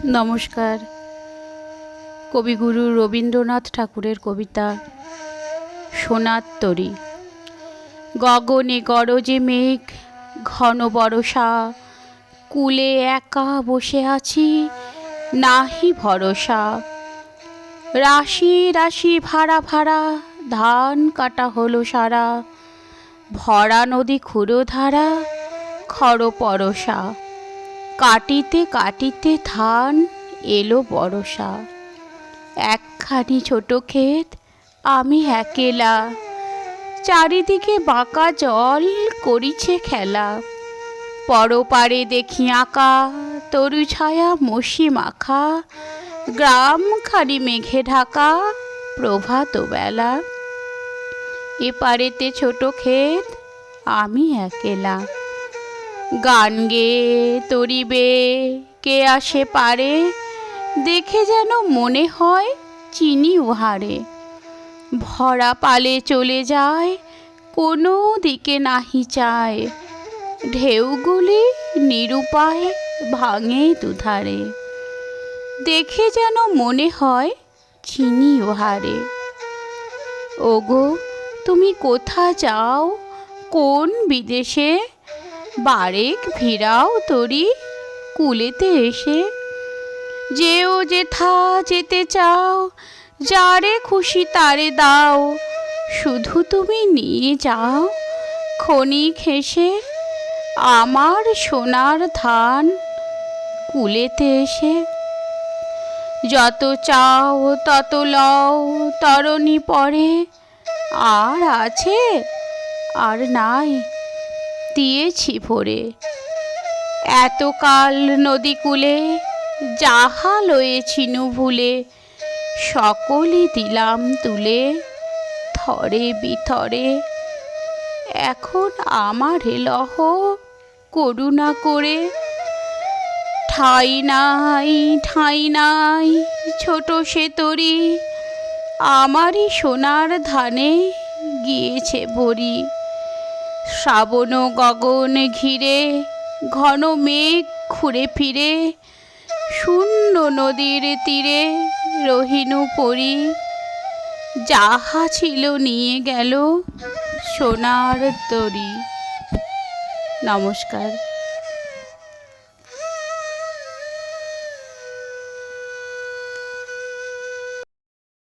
নমস্কার। কবিগুরু রবীন্দ্রনাথ ঠাকুরের কবিতা সোনার তরী। গগনে গরজে মেঘ, ঘন বরষা, কূলে একা বসে আছি, নাহি ভরসা। রাশি রাশি ভাড়া ভাড়া, ধান কাটা হলো সারা, ভরা নদী ক্ষুরধারা, খর পরশা। কাটিতে কাটিতে ধান এলো বরষা। একখানি ছোট ক্ষেত, আমি একেলা, চারিদিকে বাঁকা জল করিছে খেলা। পরপারে দেখি আঁকা, তরু ছায়া মসি মাখা, গ্রামখানি মেঘে ঢাকা, প্রভাত বেলা। এপারেতে ছোট ক্ষেত, আমি একেলা। গান গেয়ে তরিবে কে আসে পারে, দেখে যেন মনে হয় চিনি উহারে। ভরা পালে চলে যায়, কোনো দিকে নাহি চায়, ঢেউগুলি নিরুপায় ভাঙে দুধারে। দেখে যেন মনে হয় চিনি উহারে। ওগো তুমি কোথা যাও, কোন বিদেশে, বারেক ফিরাও তরি কূলেতে এসে। যেও যেথা যেতে চাও, যারে খুশি তারে দাও, শুধু তুমি নিয়ে যাও ক্ষণিক হেসে আমার সোনার ধান কূলেতে এসে। যত চাও তত লও তরণী পরে, আর আছে আর নাই দিয়েছি ভরে। এতকাল নদী কূলে যাহা লয়েছিনু ভুলে, সকলই দিলাম তুলে থরে বিথরে। এখন আমারে লহ করুণা করে, ঠাঁই নাই ঠাঁই নাই ছোট সে তরী, আমারই সোনার ধানে গিয়েছে ভরি। শ্রাবণ গগন ঘিরে, ঘন মেঘ ঘুরে ফিরে, শূন্য নদীর তীরে রহিনু পরি। যাহা ছিল নিয়ে গেল সোনার তরী। নমস্কার।